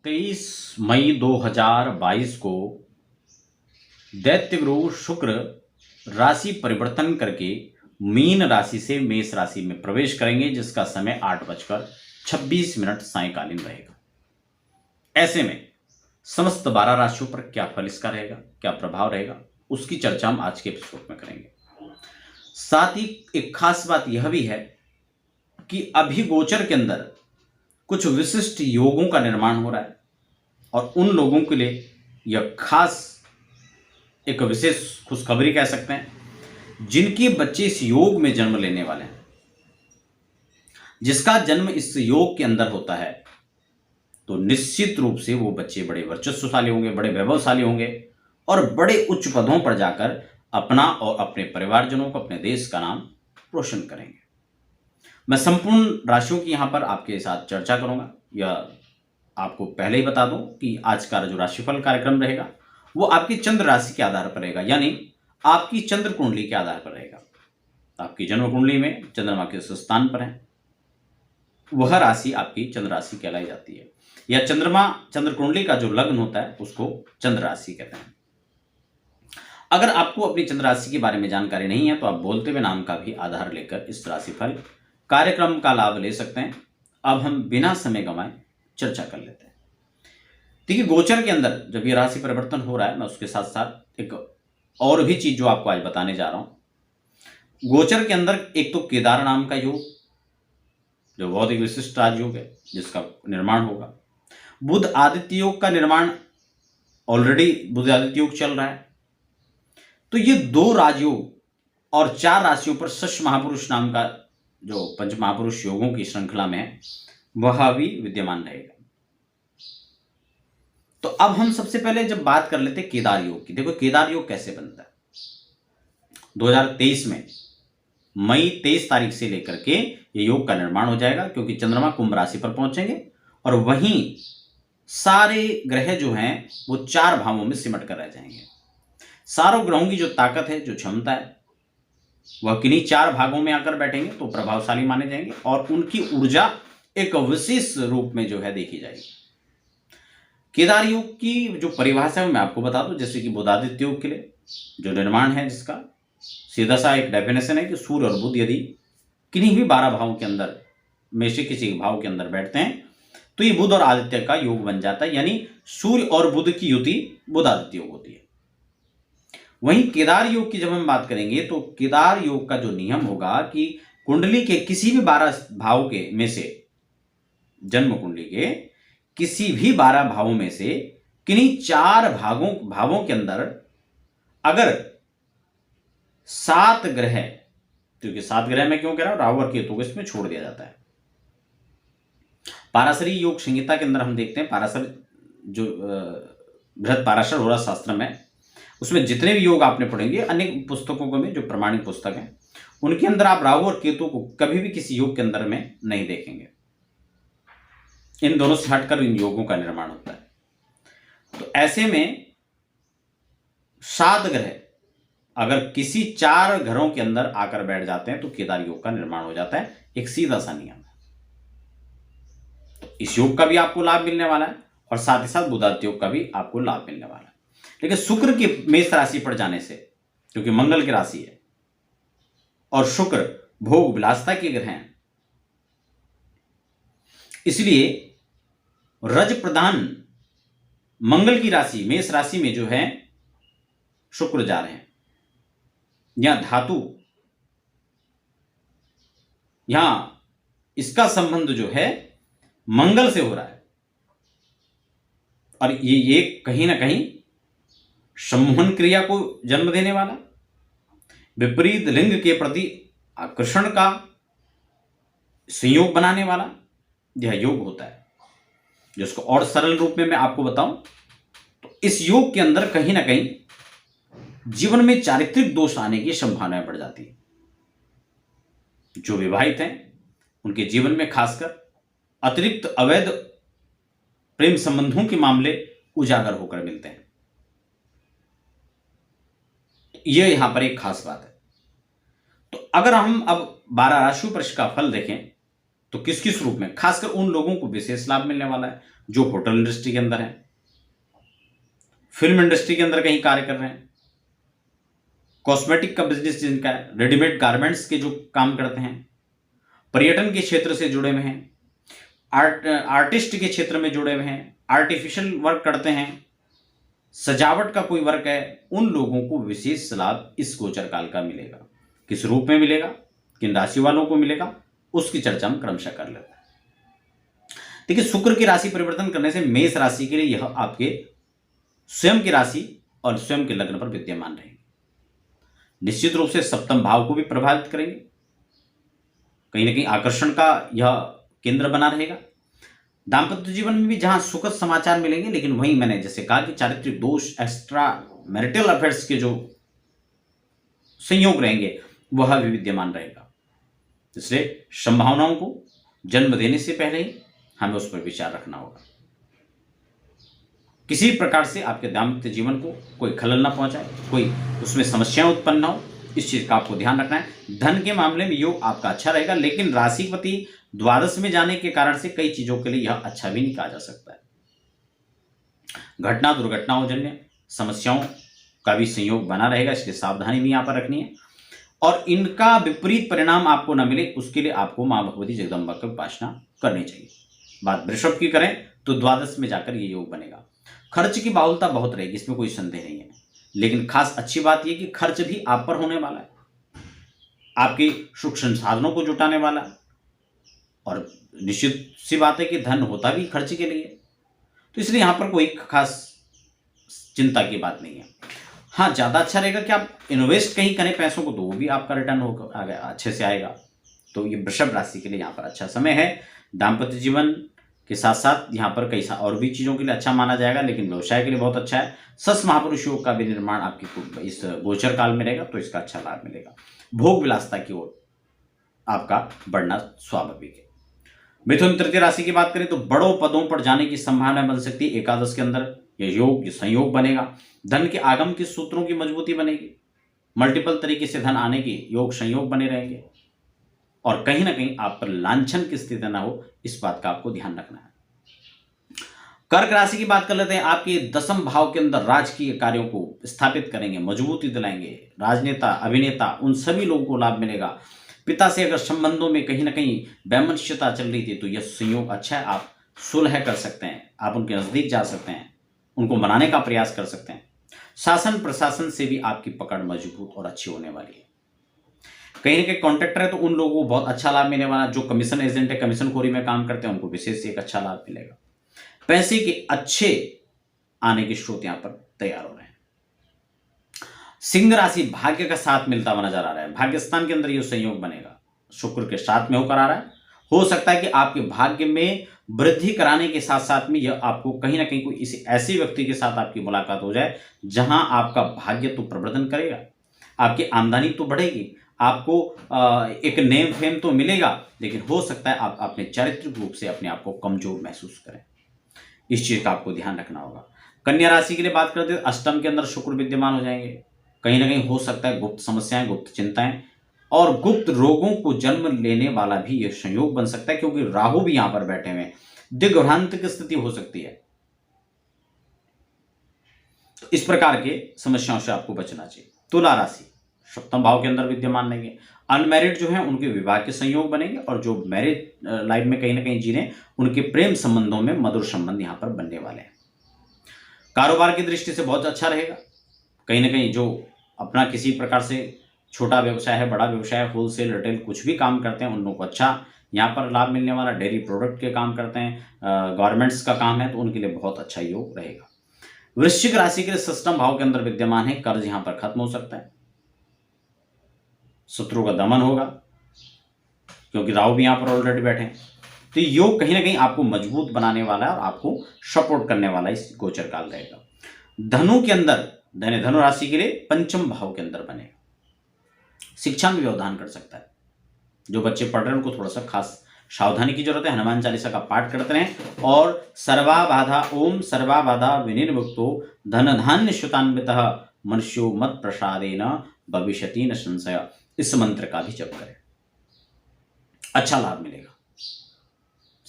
23 मई 2022 को दैत्यगुरु शुक्र राशि परिवर्तन करके मीन राशि से मेष राशि में प्रवेश करेंगे, जिसका समय 8:26 सायंकालीन रहेगा। ऐसे में समस्त 12 राशियों पर क्या फल इसका रहेगा, क्या प्रभाव रहेगा, उसकी चर्चा हम आज के एपिसोड में करेंगे। साथ ही एक खास बात यह भी है कि अभी गोचर के अंदर कुछ विशिष्ट योगों का निर्माण हो रहा है और उन लोगों के लिए यह खास एक विशेष खुशखबरी कह सकते हैं, जिनके बच्चे इस योग में जन्म लेने वाले हैं। जिसका जन्म इस योग के अंदर होता है तो निश्चित रूप से वो बच्चे बड़े वर्चस्वशाली होंगे, बड़े वैभवशाली होंगे और बड़े उच्च पदों पर जाकर अपना और अपने परिवारजनों को, अपने देश का नाम रोशन करेंगे। मैं संपूर्ण राशियों की यहां पर आपके साथ चर्चा करूंगा। यह आपको पहले ही बता दूं कि आज का जो राशिफल कार्यक्रम रहेगा वो आपकी चंद्र राशि के आधार पर रहेगा, यानी आपकी चंद्र कुंडली के आधार पर रहेगा। आपकी जन्म कुंडली में चंद्रमा किस स्थान पर है वह राशि आपकी चंद्र राशि कहलाई जाती है, या चंद्र कुंडली का जो लग्न होता है उसको चंद्र राशि कहते हैं। अगर आपको अपनी चंद्र राशि के बारे में जानकारी नहीं है तो आप बोलते हुए नाम का भी आधार लेकर इस राशिफल कार्यक्रम का लाभ ले सकते हैं। अब हम बिना समय गंवाए चर्चा कर लेते हैं। देखिए, गोचर के अंदर जब ये राशि परिवर्तन हो रहा है, मैं उसके साथ साथ एक और भी चीज जो आपको आज बताने जा रहा हूं। गोचर के अंदर एक तो केदार नाम का योग, जो बहुत ही विशिष्ट राजयोग है, जिसका निर्माण होगा। बुध आदित्य योग का निर्माण ऑलरेडी बुध आदित्य योग चल रहा है। तो ये 2 राजयोग और 4 राशियों पर शश महापुरुष नाम का जो पंच महापुरुष योगों की श्रृंखला में है वह भी विद्यमान रहेगा। तो अब हम सबसे पहले जब बात कर लेते केदार योग की। देखो, केदार योग कैसे बनता है। 2023 में मई 23 तारीख से लेकर के ये योग का निर्माण हो जाएगा, क्योंकि चंद्रमा कुंभ राशि पर पहुंचेंगे और वहीं सारे ग्रह जो हैं वो 4 भावों में सिमट कर रह जाएंगे। सारों ग्रहों की जो ताकत है, जो क्षमता है, वह किन्हीं 4 भागों में आकर बैठेंगे तो प्रभावशाली माने जाएंगे और उनकी ऊर्जा एक विशेष रूप में जो है देखी जाएगी। केदार योग की जो परिभाषा है मैं आपको बता दूं, जैसे कि बुधादित्य योग के लिए जो निर्माण है, जिसका सीधा सा एक डेफिनेशन है कि सूर्य और बुध यदि किन्हीं भी 12 भावों के अंदर में से किसी भाव के अंदर बैठते हैं तो ये बुध और आदित्य का योग बन जाता है, यानी सूर्य और बुध की युति बुधादित्य योग होती है। वहीं केदार योग की जब हम बात करेंगे तो केदार योग का जो नियम होगा कि कुंडली के किसी भी 12 भाव के में से, जन्म कुंडली के किसी भी 12 भावों में से किन्हीं 4 भावों के अंदर अगर 7 ग्रह, क्योंकि 7 ग्रह में क्यों कह रहा हूं, राहु और केतु को इसमें छोड़ दिया जाता है। पाराशरी योग संहिता के अंदर हम देखते हैं, पाराशर जो बृहद पाराशर होरा शास्त्र में, उसमें जितने भी योग आपने पढ़ेंगे अनेक पुस्तकों में जो प्रमाणिक पुस्तक हैं उनके अंदर आप राहु और केतु को कभी भी किसी योग के अंदर में नहीं देखेंगे। इन दोनों से हटकर इन योगों का निर्माण होता है। तो ऐसे में 7 ग्रह अगर किसी 4 घरों के अंदर आकर बैठ जाते हैं तो केदार योग का निर्माण हो जाता है। एक सीधा सा नियम है। तो इस योग का भी आपको लाभ मिलने वाला है और साथ ही साथ बुधादित्य योग का भी आपको लाभ मिलने वाला है। लेकिन शुक्र की मेष राशि पर जाने से, क्योंकि मंगल की राशि है और शुक्र भोग विलासता के ग्रह हैं, इसलिए रज प्रधान मंगल की राशि मेष राशि में जो है शुक्र जा रहे हैं। यहां धातु, यहां इसका संबंध जो है मंगल से हो रहा है और ये कहीं ना कहीं सम्मोहन क्रिया को जन्म देने वाला, विपरीत लिंग के प्रति आकर्षण का संयोग बनाने वाला यह योग होता है। जिसको और सरल रूप में मैं आपको बताऊं तो इस योग के अंदर कहीं ना कहीं जीवन में चारित्रिक दोष आने की संभावनाएं बढ़ जाती है। जो विवाहित हैं उनके जीवन में खासकर अतिरिक्त अवैध प्रेम संबंधों के मामले उजागर होकर मिलते हैं। यह यहां पर एक खास बात है। तो अगर हम अब 12 राशियों पर इसका फल देखें तो किस किस रूप में, खासकर उन लोगों को विशेष लाभ मिलने वाला है जो होटल इंडस्ट्री के अंदर है, फिल्म इंडस्ट्री के अंदर कहीं कार्य कर रहे हैं, कॉस्मेटिक का बिजनेस जिनका है, रेडीमेड गारमेंट्स के जो काम करते हैं, पर्यटन के क्षेत्र से जुड़े हुए हैं, आर्टिस्ट के क्षेत्र में जुड़े हुए हैं, आर्टिफिशियल वर्क करते हैं, सजावट का कोई वर्क है, उन लोगों को विशेष लाभ इस गोचर काल का मिलेगा। किस रूप में मिलेगा, किन राशि वालों को मिलेगा, उसकी चर्चा हम क्रमशः कर लेते हैं। देखिए, शुक्र की राशि परिवर्तन करने से मेष राशि के लिए यह आपके स्वयं की राशि और स्वयं के लग्न पर विद्यमान रहेंगे। निश्चित रूप से सप्तम भाव को भी प्रभावित करेंगे, कहीं ना कहीं आकर्षण का यह केंद्र बना रहेगा। दाम्पत्य जीवन में भी जहां सुखद समाचार मिलेंगे, लेकिन वहीं मैंने जैसे कहा कि चारित्रिक दोष, एक्स्ट्रा मैरिटल अफेयर्स के जो संयोग रहेंगे वह भी विद्यमान रहेगा। इसलिए संभावनाओं को जन्म देने से पहले ही हमें उस पर विचार रखना होगा। किसी प्रकार से आपके दाम्पत्य जीवन को कोई खलल ना पहुंचाए, कोई उसमें समस्याएं उत्पन्न ना हो, इस चीज का आपको ध्यान रखना है। धन के मामले में योग आपका अच्छा रहेगा, लेकिन राशिपति द्वादश में जाने के कारण से कई चीजों के लिए यह अच्छा भी नहीं कहा जा सकता है। घटना दुर्घटनाओं जन्य समस्याओं का भी संयोग बना रहेगा, इसलिए सावधानी भी यहां पर रखनी है। और इनका विपरीत परिणाम आपको न मिले, उसके लिए आपको मां भगवती जगदम्बा की उपासना करनी चाहिए। बात वृषभ की करें तो द्वादश में जाकर ये योग बनेगा। खर्च की बाहुलता बहुत रहेगी, इसमें कोई संदेह नहीं है, लेकिन खास अच्छी बात यह कि खर्च भी आप पर होने वाला है, आपके सुख संसाधनों को जुटाने वाला है। और निश्चित सी बात है कि धन होता भी खर्च के लिए, तो इसलिए यहां पर कोई खास चिंता की बात नहीं है। हाँ, ज्यादा अच्छा रहेगा कि आप इन्वेस्ट कहीं करें पैसों को, तो वो भी आपका रिटर्न होगा, अच्छे से आएगा। तो ये वृषभ राशि के लिए यहाँ पर अच्छा समय है। दाम्पत्य जीवन के साथ साथ यहाँ पर कई और भी चीजों के लिए अच्छा माना जाएगा, लेकिन व्यवसाय के लिए बहुत अच्छा है। सस महापुरुष योग का भी निर्माण आपकी इस गोचर काल में रहेगा, तो इसका अच्छा लाभ मिलेगा। भोग विलासता की ओर आपका बढ़ना स्वाभाविक है। मिथुन तृतीय राशि की बात करें तो बड़ों पदों पर जाने की संभावना बन सकती है। एकादश के अंदर यह योग, संयोग बनेगा। धन के आगम के सूत्रों की मजबूती बनेगी। मल्टीपल तरीके से धन आने के योग संयोग बने रहेंगे, और कहीं ना कहीं आप पर लांछन की स्थिति ना हो, इस बात का आपको ध्यान रखना है। कर्क राशि की बात कर लेते हैं। आपके दसम भाव के अंदर राजकीय कार्यों को स्थापित करेंगे, मजबूती दिलाएंगे। राजनेता, अभिनेता, उन सभी लोगों को लाभ मिलेगा। पिता से अगर संबंधों में कहीं ना कहीं वैमनस्यता चल रही थी, तो यह संयोग अच्छा है। आप सुलह कर सकते हैं, आप उनके नजदीक जा सकते हैं, उनको मनाने का प्रयास कर सकते हैं। शासन प्रशासन से भी आपकी पकड़ मजबूत और अच्छी होने वाली है। कहीं ना कहीं कॉन्ट्रैक्टर है तो उन लोगों को बहुत अच्छा लाभ मिलने वाला। जो कमीशन एजेंट है, कमीशन खोरी में काम करते हैं, उनको विशेष एक अच्छा लाभ मिलेगा। पैसे के अच्छे आने के स्रोत यहां पर तैयार हो रहे हैं। सिंह राशि भाग्य का साथ मिलता हुआ नजर आ रहा है। भाग्य स्थान के अंदर यह संयोग बनेगा, शुक्र के साथ में होकर आ रहा है। हो सकता है कि आपके भाग्य में वृद्धि कराने के साथ साथ में यह आपको कहीं ना कहीं कोई इसी ऐसे व्यक्ति के साथ आपकी मुलाकात हो जाए जहां आपका भाग्य तो प्रवर्धन करेगा, आपकी आमदनी तो बढ़ेगी, आपको एक नेम फेम तो मिलेगा, लेकिन हो सकता है आप अपने चारित्रिक रूप से अपने आप को कमजोर महसूस करें। इस चीज का आपको ध्यान रखना होगा। कन्या राशि के लिए बात करते हैं, अष्टम के अंदर शुक्र विद्यमान हो जाएंगे। कहीं ना कहीं हो सकता है गुप्त समस्याएं, गुप्त चिंताएं और गुप्त रोगों को जन्म लेने वाला भी यह संयोग बन सकता है, क्योंकि राहु भी यहां पर बैठे हुए हैं। दिग्भ्रांति की स्थिति हो सकती है। तो इस प्रकार के समस्याओं से आपको बचना चाहिए। तुला राशि सप्तम भाव के अंदर विद्यमान रहेंगे। अनमैरिड जो है उनके विवाह के संयोग बनेंगे, और जो मैरिड लाइफ में कहीं ना कहीं जी रहे हैं उनके प्रेम संबंधों में मधुर संबंध यहां पर बनने वाले हैं। कारोबार की दृष्टि से बहुत अच्छा रहेगा। कहीं ना कहीं जो अपना किसी प्रकार से छोटा व्यवसाय है, बड़ा व्यवसाय है, होलसेल रिटेल कुछ भी काम करते हैं, उन लोगों को अच्छा यहाँ पर लाभ मिलने वाला। डेयरी प्रोडक्ट के काम करते हैं, गारमेंट्स का काम है, तो उनके लिए बहुत अच्छा योग रहेगा। वृश्चिक राशि के लिए षष्ठम भाव के अंदर विद्यमान है। कर्ज यहां पर खत्म हो सकता है, शत्रु का दमन होगा, क्योंकि राहु भी यहां पर ऑलरेडी बैठे हैं। तो योग कहीं ना कहीं आपको मजबूत बनाने वाला है और आपको सपोर्ट करने वाला इस गोचर काल रहेगा। धनु के अंदर धनु राशि के लिए पंचम भाव के अंदर बनेगा। शिक्षा में व्यवधान कर सकता है। जो बच्चे पढ़ रहे हैं उनको थोड़ा सा खास सावधानी की जरूरत है। हनुमान चालीसा का पाठ करते रहें, और सर्वा बाधा ओम सर्वा बाधा विनिर्मुक्तो धन धान्य श्रुतान्वितः मनुष्यो मत प्रसादेन भविष्यति न संशय, इस मंत्र का भी जप करें, अच्छा लाभ मिलेगा।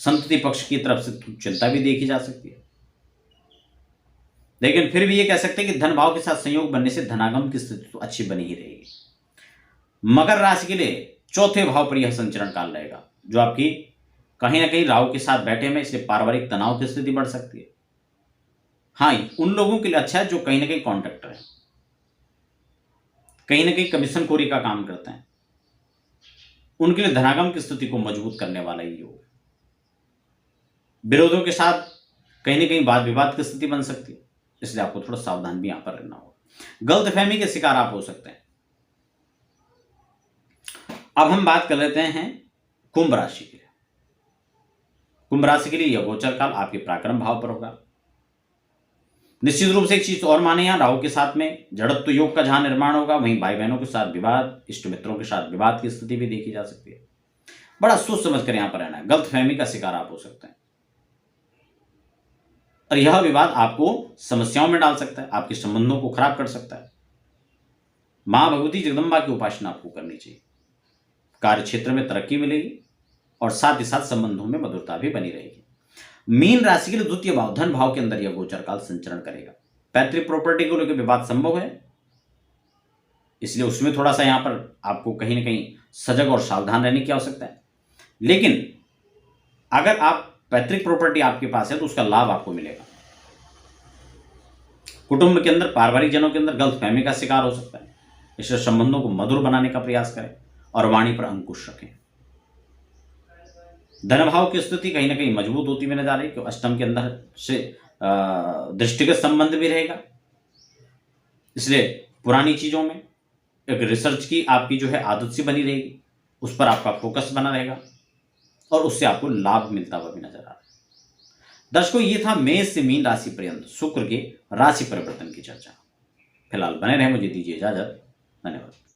संतति पक्ष की तरफ से चिंता भी देखी जा सकती है। लेकिन फिर भी ये कह सकते हैं कि धन भाव के साथ संयोग बनने से धनागम की स्थिति तो अच्छी बनी ही रहेगी। मकर राशि के लिए चौथे भाव पर यह संचरण काल रहेगा, जो आपकी कहीं ना कहीं राहु के साथ बैठे में, इसलिए पारिवारिक तनाव की स्थिति बढ़ सकती है। हाँ, उन लोगों के लिए अच्छा है जो कहीं ना कहीं कॉन्ट्रैक्टर है, कहीं ना कहीं कमीशनखोरी का काम करते हैं, उनके लिए धनागम की स्थिति को मजबूत करने वाला ही योग। विरोधियों के साथ कहीं ना कहीं वाद विवाद की स्थिति बन सकती है, इसलिए आपको थोड़ा सावधान भी यहां पर रहना होगा। गलतफहमी के शिकार आप हो सकते हैं। अब हम बात कर लेते हैं कुंभ राशि के लिए। कुंभ राशि के लिए यह गोचर काल आपके पराक्रम भाव पर होगा। निश्चित रूप से एक चीज और माने, यहां राहु के साथ में जड़त्व योग का जहां निर्माण होगा, वहीं भाई बहनों के साथ विवाद, इष्ट मित्रों के साथ विवाद की स्थिति भी देखी जा सकती है। बड़ा सोच समझ कर यहां पर रहना है, गलतफहमी का शिकार आप हो सकते हैं और यह विवाद आपको समस्याओं में डाल सकता है, आपके संबंधों को खराब कर सकता है। मां भगवती जगदम्बा की उपासना आपको करनी चाहिए। कार्य क्षेत्र में तरक्की मिलेगी और साथ ही साथ संबंधों में मधुरता भी बनी रहेगी। मीन राशि के लिए द्वितीय भाव धन भाव के अंदर यह गोचर काल संचरण करेगा। पैतृक प्रॉपर्टी को लेकर विवाद संभव है, इसलिए उसमें थोड़ा सा यहां पर आपको कहीं ना कहीं सजग और सावधान रहने की आवश्यकता है। लेकिन अगर आप पैतृक प्रॉपर्टी आपके पास है तो उसका लाभ आपको मिलेगा। कुटुंब के अंदर, पारिवारिक जनों के अंदर गलतफहमी का शिकार हो सकता है, इसलिए संबंधों को मधुर बनाने का प्रयास करें और वाणी पर अंकुश रखें। धन भाव की स्थिति कहीं ना कहीं मजबूत होती हुई नजर आ रही है, क्योंकि अष्टम के अंदर से दृष्टिगत संबंध भी रहेगा, इसलिए पुरानी चीजों में एक रिसर्च की आपकी जो है आदत सी बनी रहेगी, उस पर आपका फोकस बना रहेगा और उससे आपको लाभ मिलता हुआ भी नजर आ रहा है। दर्शकों, ये था मेष से मीन राशि पर्यंत शुक्र के राशि परिवर्तन की चर्चा। फिलहाल बने रहे, मुझे दीजिए इजाजत। धन्यवाद।